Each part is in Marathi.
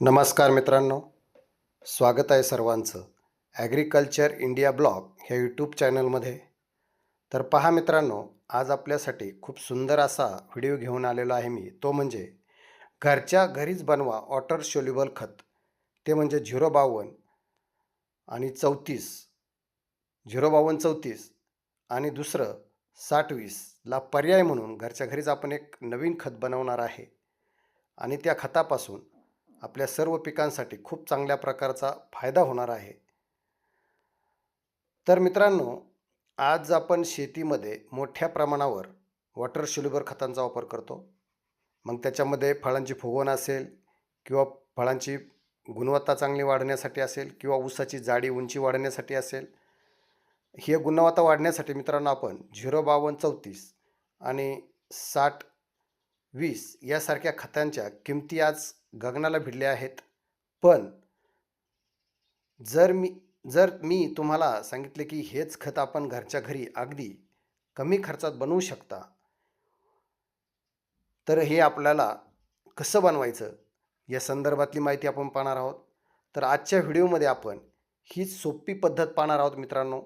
नमस्कार मित्रांनो, स्वागत आहे सर्वांचं ॲग्रिकल्चर इंडिया ब्लॉग ह्या यूट्यूब चॅनलमध्ये. तर पहा मित्रांनो, आज आपल्यासाठी खूप सुंदर असा व्हिडिओ घेऊन आलेलो आहे मी. तो म्हणजे घरच्या घरीच बनवा वॉटर सोल्युबल खत. ते म्हणजे 052 आणि 34, 052 34 आणि दुसरं 60-20 ला पर्याय म्हणून घरच्या घरीच आपण एक नवीन खत बनवणार आहे. आणि त्या खतापासून आपल्या सर्व पिकांसाठी खूप चांगल्या प्रकारचा फायदा होणार आहे. तर मित्रांनो, आज आपण शेतीमध्ये मोठ्या प्रमाणावर वॉटर सोल्युबल खतांचा वापर करतो. मग त्याच्यामध्ये फळांची फुगवण असेल किंवा फळांची गुणवत्ता चांगली वाढण्यासाठी असेल किंवा ऊसाची जाडी उंची वाढण्यासाठी असेल. हे गुणवत्ता वाढण्यासाठी मित्रांनो आपण 052 34 आणि 60-20 यासारख्या खतांच्या किमती आज गगनाला भिडल्या आहेत. पण जर मी जर मी तुम्हाला सांगितले की हेच खत आपण घरच्या घरी अगदी कमी खर्चात बनवू शकता, तर हे आपल्याला कसं बनवायचं या संदर्भातली माहिती आपण पाहणार आहोत. तर आजच्या व्हिडिओमध्ये आपण ही सोपी पद्धत पाहणार आहोत मित्रांनो.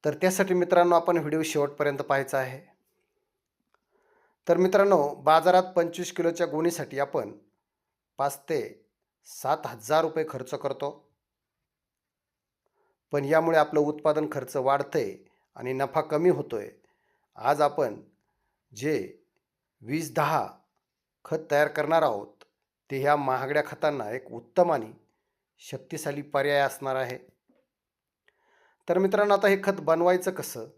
तर त्यासाठी मित्रांनो आपण व्हिडिओ शेवटपर्यंत पाहायचा आहे. तर मित्रांनो, बाजारात 25 किलोच्या गोणीसाठी आपण 5 ते 7,000 रुपये खर्च करतो. पण यामुळे आपलं उत्पादन खर्च वाढतंय आणि नफा कमी होतोय. आज आपण जे 20-10 खत तयार करणार आहोत, ते ह्या महागड्या खतांना एक उत्तम आणि शक्तिशाली पर्याय असणार आहे. तर मित्रांनो, आता हे खत बनवायचं कसं,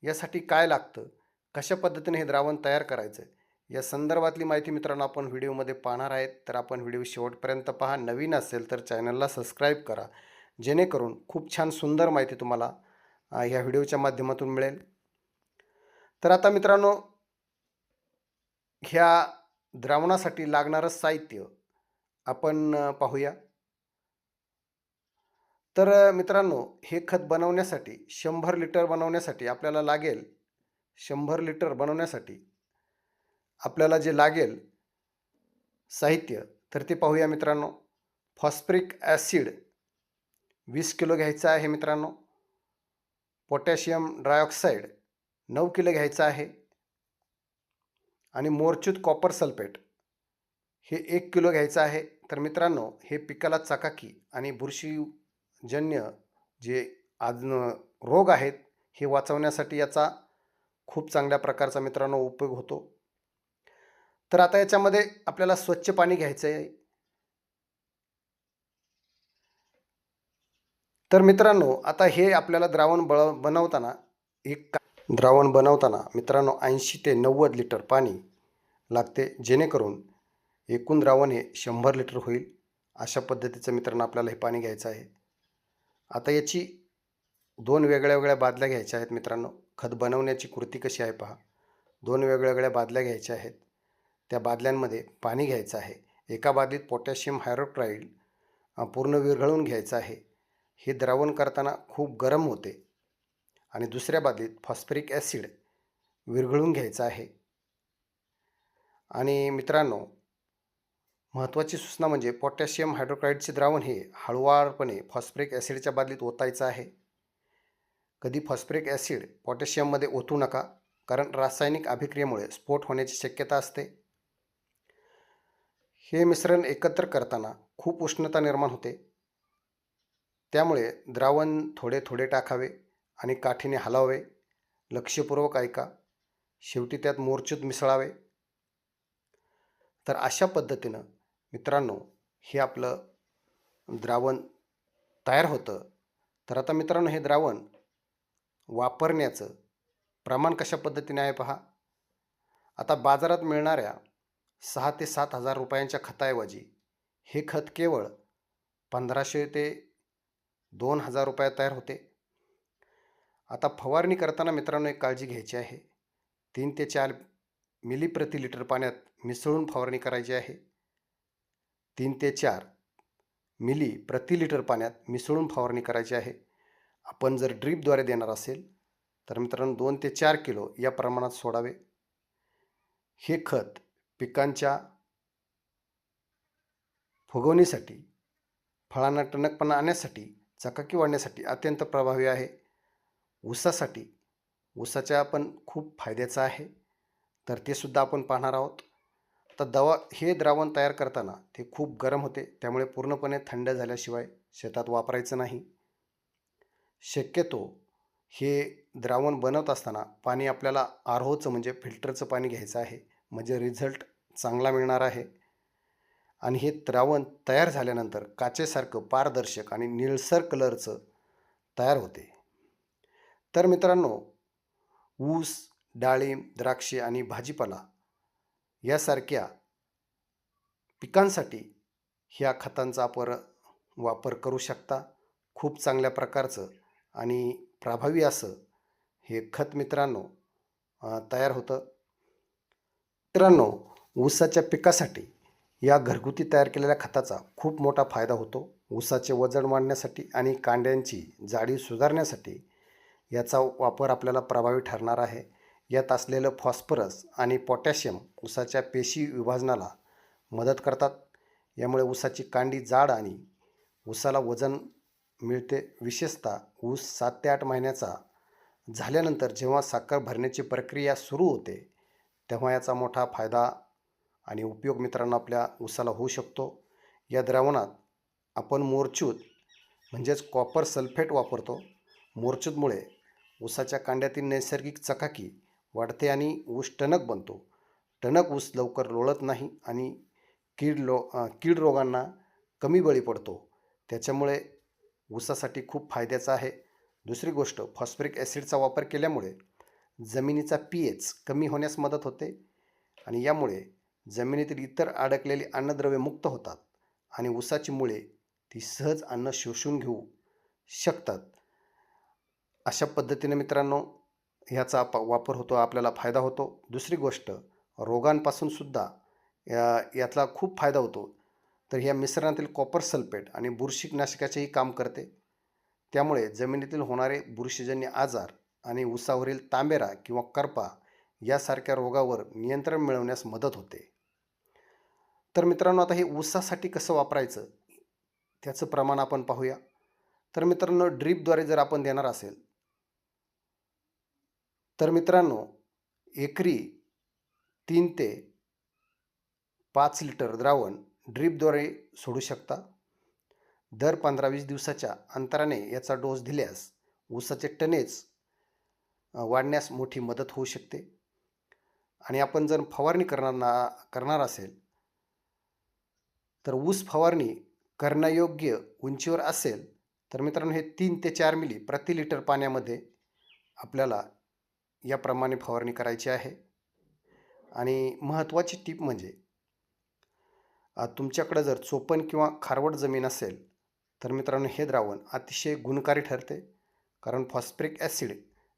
यासाठी काय लागतं, कशा पद्धतीने हे द्रावण तयार करायचं, या संदर्भातली माहिती मित्रांनो आपण व्हिडिओमध्ये पाहणार आहेत. तर आपण व्हिडिओ शेवटपर्यंत पहा. नवीन असेल तर चॅनलला सबस्क्राईब करा, जेणेकरून खूप छान सुंदर माहिती तुम्हाला ह्या व्हिडिओच्या माध्यमातून मिळेल. तर आता मित्रांनो, ह्या द्रावणासाठी लागणारं साहित्य आपण पाहूया. तर मित्रांनो, हे खत बनवण्यासाठी 100 लिटर बनवण्यासाठी आपल्याला लागेल 100 लिटर बनवण्यासाठी आपल्याला जे लागेल साहित्य, तर ते पाहूया मित्रांनो. फॉस्फरिक ॲसिड 20 किलो घ्यायचं आहे मित्रांनो. पोटॅशियम डायऑक्साईड 9 किलो घ्यायचं आहे. आणि मोरच्यूत कॉपर सल्फेट हे 1 किलो घ्यायचं आहे. तर मित्रांनो, हे पिकाला चकाकी आणि बुरशीजन्य जे रोग आहेत, हे वाचवण्यासाठी याचा खूप चांगल्या प्रकारचा मित्रांनो उपयोग होतो. तर आता याच्यामध्ये आपल्याला स्वच्छ पाणी घ्यायचं आहे. तर मित्रांनो, आता हे आपल्याला बनवताना द्रावण बनवताना मित्रांनो 80 ते 90 लिटर पाणी लागते, जेणेकरून एकूण द्रावण हे 100 लिटर होईल. अशा पद्धतीचं मित्रांनो आपल्याला हे पाणी घ्यायचं आहे. आता याची 2 वेगळ्या वेगळ्या बादल्या घ्यायच्या आहेत मित्रांनो. खत बनवण्याची कृती कशी आहे पहा. 2 वेगळ्या वेगळ्या बादल्या घ्यायच्या आहेत. त्या बादल्यांमध्ये पाणी घ्यायचं आहे. एका बादलीत पोटॅशियम हायड्रोक्साईड पूर्ण विरघळवून घ्यायचं आहे. हे द्रावण करताना खूप गरम होते. आणि दुसऱ्या बादलीत फॉस्फरिक ॲसिड विरघळून घ्यायचं आहे. आणि मित्रांनो, महत्त्वाची सूचना म्हणजे पोटॅशियम हायड्रोक्साईडचे द्रावण हे हळुवारपणे फॉस्फरिक ॲसिडच्या बादलीत ओतायचं आहे. कधी फॉस्फरिक ॲसिड पोटॅशियममध्ये ओतू नका, कारण रासायनिक अभिक्रियेमुळे स्फोट होण्याची शक्यता असते. हे मिश्रण एकत्र करताना खूप उष्णता निर्माण होते. त्यामुळे द्रावण थोडे थोडे टाकावे आणि काठीने हलवावे. लक्षपूर्वक ऐका. शेवटी त्यात मोरचूत मिसळावे. तर अशा पद्धतीनं मित्रांनो हे आपलं द्रावण तयार होतं. तर आता मित्रांनो, हे द्रावण वापरण्याचं प्रमाण कशा पद्धतीने आहे पहा. आता बाजारात मिळणाऱ्या 6 ते 7,000 रुपयांच्या खताऐवजी हे खत केवळ 1,500 ते 2,000 रुपयात तयार होते. आता फवारणी करताना मित्रांनो एक काळजी घ्यायची आहे. 3 ते 4 मिली प्रति लिटर पाण्यात मिसळून फवारणी करायची आहे. 3 ते 4 मिली प्रति लिटर पाण्यात मिसळून फवारणी करायची आहे. आपण जर ड्रीपद्वारे देणार असेल तर मित्रांनो 2 ते 4 किलो या प्रमाणात सोडावे. हे खत पिकांच्या फुगवणीसाठी, फळांना टणकपणा आणण्यासाठी, चकाकी वाढण्यासाठी अत्यंत प्रभावी आहे. ऊसासाठी, ऊसाच्या पण खूप फायद्याचं आहे, तर ते सुद्धा आपण पाहणार आहोत. तर हे द्रावण तयार करताना ते खूप गरम होते, त्यामुळे पूर्णपणे थंड झाल्याशिवाय शेतात वापरायचं नाही. शक्यतो हे द्रावण बनवत असताना पाणी आपल्याला आरोचं म्हणजे फिल्टरचं पाणी घ्यायचं आहे, म्हणजे रिझल्ट चांगला मिळणार आहे. आणि हे द्रावण तयार झाल्यानंतर काचेसारखं पारदर्शक आणि निळसर कलरचं तयार होते. तर मित्रांनो, ऊस, डाळिंब, द्राक्षे आणि भाजीपाला यासारख्या पिकांसाठी ह्या खतांचा वापर करू शकता. खूप चांगल्या प्रकारचं आणि प्रभावी असं हे खत मित्रांनो तयार होतं. मित्रांनो, ऊसाच्या पिकासाठी या घरगुती तयार केलेल्या खताचा खूप मोठा फायदा होतो. ऊसाचे वजन वाढण्यासाठी आणि कांड्यांची जाडी सुधारण्यासाठी याचा वापर आपल्याला प्रभावी ठरणार आहे. यात असलेलं फॉस्फरस आणि पोटॅशियम ऊसाच्या पेशी विभाजनाला मदत करतात. यामुळे ऊसाची कांडी जाड आणि ऊसाला वजन मिळते. विशेषतः ऊस 7 ते 8 महिन्याचा झाल्यानंतर जेव्हा साखर भरण्याची प्रक्रिया सुरू होते, तेव्हा याचा मोठा फायदा आणि उपयोग मित्रांनो आपल्या ऊसाला होऊ शकतो. या द्रावणात आपण मोरचूत म्हणजेच कॉपर सल्फेट वापरतो. मोरचूतमुळे ऊसाच्या कांड्यातील नैसर्गिक चकाकी वाढते आणि ऊस टणक बनतो. टणक ऊस लवकर लोळत नाही आणि कीड रोगांना कमी बळी पडतो. त्याच्यामुळे ऊसासाठी खूप फायद्याचं आहे. दुसरी गोष्ट, फॉस्फरिक ॲसिडचा वापर केल्यामुळे जमिनीचा pH कमी होण्यास मदत होते आणि यामुळे जमिनीतील इतर अडकलेली अन्नद्रव्ये मुक्त होतात आणि ऊसाची मुळे ती सहज अन्न शोषून घेऊ शकतात. अशा पद्धतीने मित्रांनो ह्याचा वापर होतो, आपल्याला फायदा होतो. दुसरी गोष्ट, रोगांपासून सुद्धा यातला खूप फायदा होतो. तर ह्या मिश्रणातील कॉपर सल्फेट आणि बुरशीनाशकाचेही काम करते. त्यामुळे जमिनीतील होणारे बुरशीजन्य आजार आणि ऊसावरील तांबेरा किंवा करपा यासारख्या रोगावर नियंत्रण मिळवण्यास मदत होते. तर मित्रांनो, आता हे ऊसासाठी कसं वापरायचं त्याचं प्रमाण आपण पाहूया. तर मित्रांनो, ड्रीपद्वारे जर आपण देणार असेल तर मित्रांनो एकरी 3 ते 5 लिटर द्रावण ड्रीपद्वारे सोडू शकता. दर 15-20 दिवसाच्या अंतराने याचा डोस दिल्यास ऊसाचे टनेज वाढण्यास मोठी मदत होऊ शकते. आणि आपण जर फवारणी करणार असेल तर ऊस फवारणी करण्यायोग्य उंचीवर असेल तर मित्रांनो हे 3 ते 4 मिली प्रति लिटर पाण्यामध्ये आपल्याला याप्रमाणे फवारणी करायची आहे. आणि महत्त्वाची टीप म्हणजे तुमच्याकडे जर चोपण किंवा खारवट जमीन असेल तर मित्रांनो हे द्रावण अतिशय गुणकारी ठरते, कारण फॉस्फरिक ॲसिड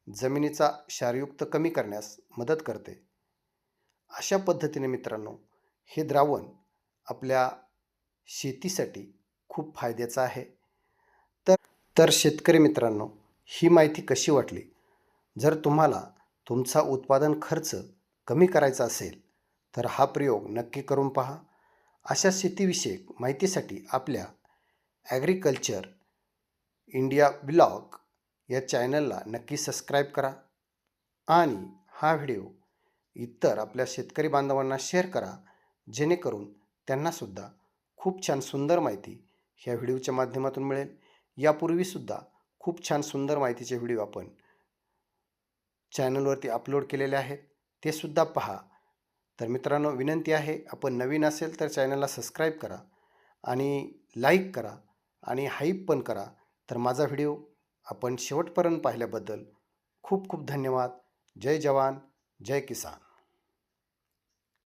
जमिनीचा क्षारयुक्त कमी करण्यास मदत करते. अशा पद्धतीने मित्रांनो हे द्रावण आपल्या शेतीसाठी खूप फायद्याचं आहे. तर शेतकरी मित्रांनो, ही माहिती कशी वाटली? जर तुम्हाला तुमचा उत्पादन खर्च कमी करायचा असेल तर हा प्रयोग नक्की करून पहा. अशा शेतीविषयक माहितीसाठी आपल्या ॲग्रिकल्चर इंडिया ब्लॉग या चॅनलला नक्की सबस्क्राईब करा आणि हा व्हिडिओ इतर आपल्या शेतकरी बांधवांना शेअर करा, जेणेकरून त्यांनासुद्धा खूप छान सुंदर माहिती ह्या व्हिडिओच्या माध्यमातून मिळेल. यापूर्वीसुद्धा खूप छान सुंदर माहितीचे व्हिडिओ आपण चॅनलवरती अपलोड केलेले आहेत, ते सुद्धा पहा. तर मित्रांनो विनंती आहे, आपण नवीन असेल तर चॅनलला सबस्क्राईब करा आणि लाईक करा आणि हाईप पण करा. तर माझा व्हिडिओ आपण शेवटपर्यंत पाहिल्याबद्दल खूप खूप धन्यवाद. जय जवान, जय किसान.